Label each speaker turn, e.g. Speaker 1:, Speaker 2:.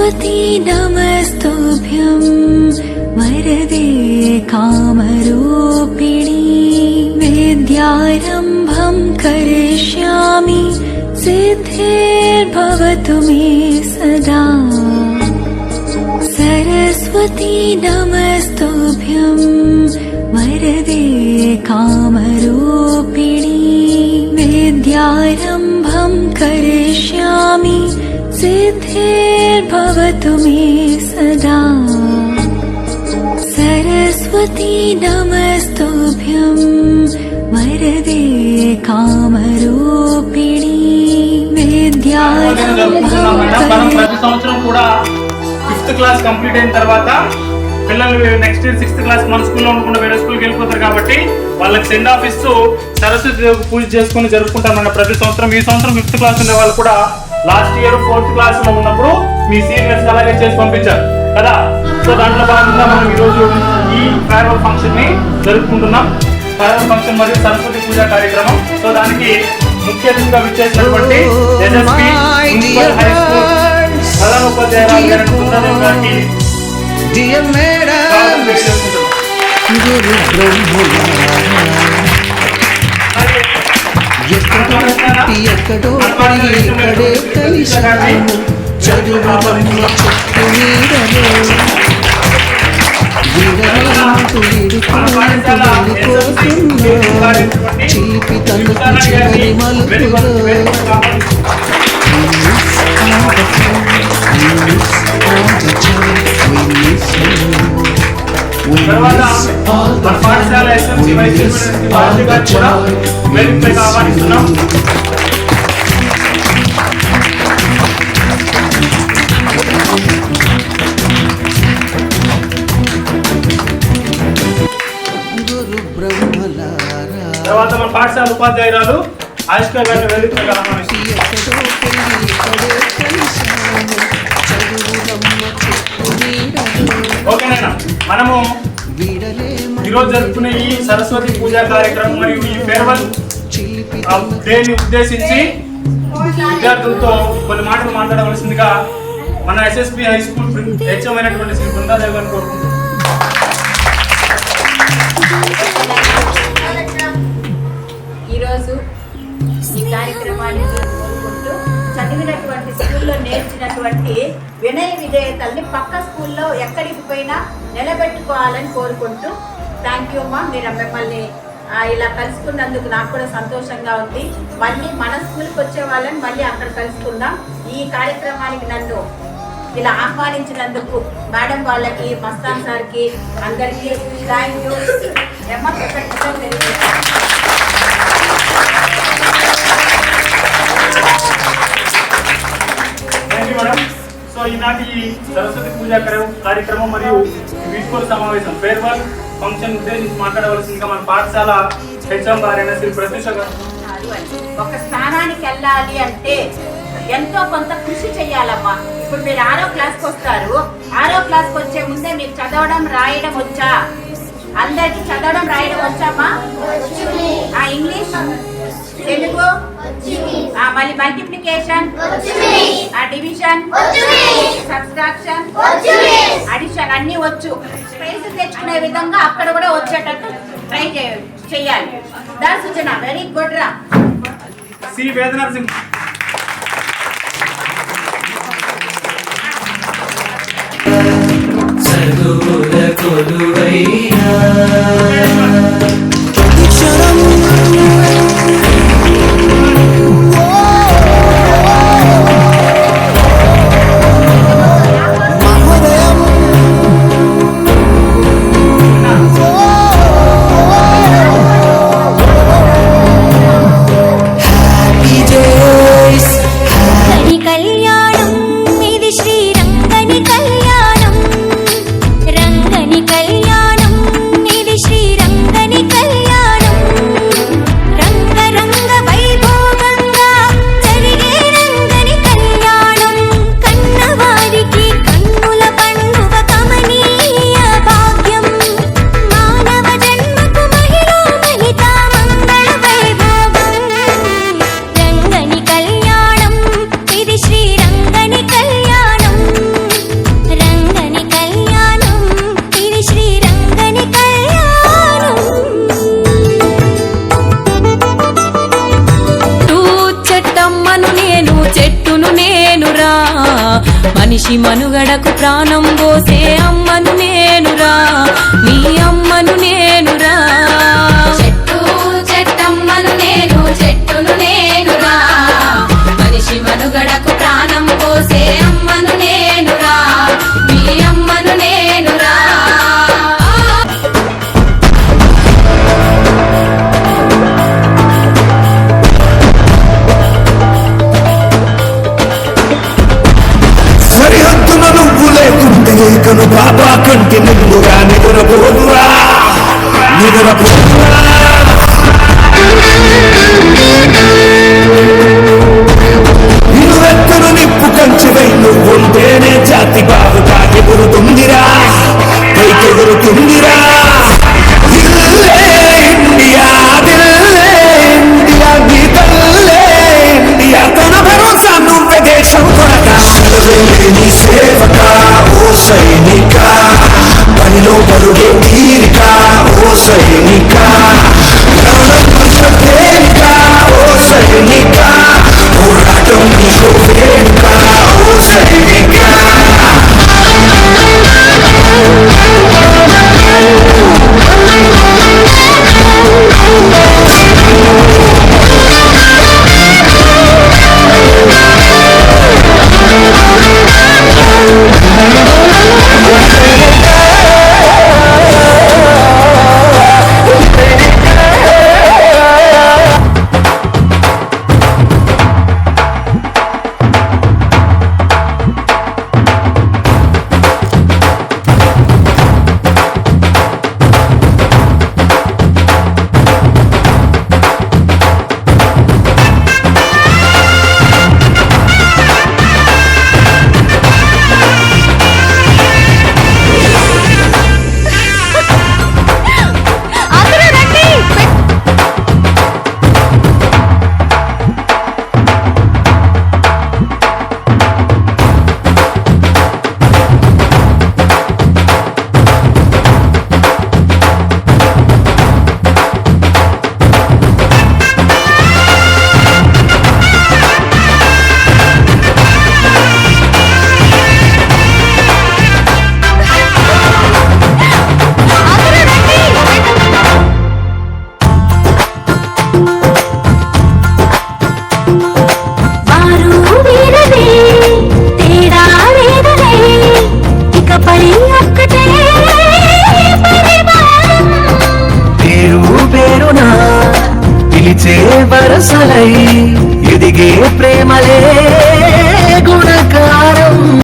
Speaker 1: सरस्वती नमस्तुभ्यं वरदे कामरूपिणी विद्यारम्भं करिष्यामि सिद्धिर्भवतु मे सदा। सरस्वती नमस्तुभ्यं वरदे कामरूपिणी विद्यारम्भं करिष्यामि सिद्धिर्भवतु मे सदा। सरस्वती नमस्तुभ्यं वरदे कामरूपिणी
Speaker 2: ప్రతి సంవత్సరం కూడా 5th క్లాస్ కంప్లీట్ అయిన తర్వాత పిల్లలు నెక్స్ట్ ఇయర్ 6th క్లాస్ మన స్కూల్లో ఉండకుండా వేరే స్కూల్కి వెళ్ళిపోతారు కాబట్టి వాళ్ళకి సెండ్ ఆఫ్ ఇస్తూ సరస్వతి పూజ చేసుకుని జరుపుకుంటామన్న ప్రతి సంవత్సరం. ఈ సంవత్సరం 5th క్లాస్ ఉండే వాళ్ళు కూడా లాస్ట్ ఇయర్ 4th క్లాస్ లో ఉన్నప్పుడు మీ సీనియర్స్ అలాగే చేసి పంపించారు కదా. సో దాంట్లో భాగంగా మనం ఈరోజు ఈ ఫేర్వెల్ ఫంక్షన్ ని జరుపుకుంటున్నాం. ఫేర్వెల్ ఫంక్షన్ మరియు సరస్వతి పూజ కార్యక్రమం. సో దానికి ముఖ్య అతిథిగా విచ్చేసినటువంటి ఎస్ఎస్పి మున్సిపల్ హై స్కూల్ ప్రధాన ఉపాధ్యాయురాలు గారికి
Speaker 3: ఎక్కడో ఇక్కడే కలిశాము చదువులమ్మ చెట్టు నీడలో చీపి తలుపు చివరి మలుపులో
Speaker 2: పాఠశాల ఎస్ఎంసీ వైస్ చైర్మన్ గారు కూడా వేదికపైకి ఆహ్వానిస్తున్నాం. తర్వాత మన పాఠశాల ఉపాధ్యాయురాలు ఆయిష్కా గారిని వేదికపైకి ఆహ్వానిస్తున్నాం. ఓకేనా, మనము ఈరోజు జరుపుకునే ఈ సరస్వతి పూజా కార్యక్రమం మరియు ఈ ఫేర్వెల్ డేని ఉద్దేశించి విద్యార్థులతో కొన్ని మాటలు మాట్లాడవలసిందిగా మన ఎస్ఎస్పి హై స్కూల్ హెచ్ఎం అయినటువంటి శ్రీ బృందాదేవి గారిని కోరుకుంటున్నాం.
Speaker 4: ఈరోజు ఈ కార్యక్రమాన్ని కోరుకుంటూ చదివినటువంటి స్కూల్లో నేర్చినటువంటి వినయ విధేయతల్ని పక్క స్కూల్లో ఎక్కడికి పోయినా నిలబెట్టుకోవాలని కోరుకుంటూ థ్యాంక్ యూ అమ్మా. మీరు మిమ్మల్ని ఇలా కలుసుకున్నందుకు నాకు కూడా సంతోషంగా ఉంది. మళ్ళీ మన స్కూల్కి వచ్చే వాళ్ళని మళ్ళీ అక్కడ కలుసుకుందాం. ఈ కార్యక్రమానికి నన్ను ఇలా ఆహ్వానించినందుకు మేడం వాళ్ళకి, మస్తాన్ సార్కి అందరికీ థ్యాంక్ యూ.
Speaker 2: సో ఈనాటి సరస్వతి పూజా కార్యక్రమం మరియు వీడ్కోలు సమావేశం ఫేర్వెల్ ఫంక్షన్ ఉద్దేశించి మాట్లాడవలసిందిగా మన పాఠశాల హెచ్ఎం గారైన శ్రీ ప్రత్యూష గారు.
Speaker 4: ఒక స్థానానికి వెళ్ళాలి అంటే ఎంతో కొంత కృషి చెయ్యాలమ్మా. ఇప్పుడు మీరు 6వ క్లాస్కి వస్తారు. 6వ క్లాస్కి వచ్చే ముందే మీకు చదవడం రాయడం వచ్చా? అందరికి చదవడం రాయడం వచ్చామా? ఇంగ్లీష్, తెలుగు, మళ్ళీ మల్టిప్లికేషన్, డివిజన్, సబ్ట్రాక్షన్, అడిషన్ అన్ని వచ్చు. ప్రైజ్ తెచ్చుకునే విధంగా అక్కడ కూడా వచ్చేటట్టు ట్రై చేయాలి. దా సూచన వెరీ గుడ్ రా.
Speaker 2: సి వేదనరసింహ.
Speaker 3: చదువుల కొలువైనా
Speaker 1: రంగని కళ్యాణం ఇది శ్రీరంగని మనిషి మనుగడకు ప్రాణం పోసే అమ్మను నేనురా, మీ అమ్మను నేనురా. చెట్టు చెట్టమ్మను నేను, చెట్టును నేనురా, మనిషి మనుగడకు ప్రాణం పోసే అమ్మను నేనురా, మీ అమ్మను నేనురా.
Speaker 5: సరిహద్దున నువ్వు లేకుంటే కను బాబా కంటి నిన్నుగా నిద్రపోదురా, నిద్రపోదురా. నిలువెత్తను నిప్పు కంచెవై నువ్వుంటేనే జాతి బావుగా ఎగురుతుందిరా, పైకెగురుతుందిరా. ఇండియా దిల్లే ఇండియా, నీ తల్లే ఇండియా, తన భరోసా నువ్వే దేశం కొరక. నీ సేవక ఓ సైనిక, పనిలో పరుగే తీరిక ఓ సైనిక, తేలిక ఓ సైనిక, పోరాటం నీకు వేడుక ఓ సైనిక.
Speaker 3: వరసలై ఎదిగే ప్రేమలే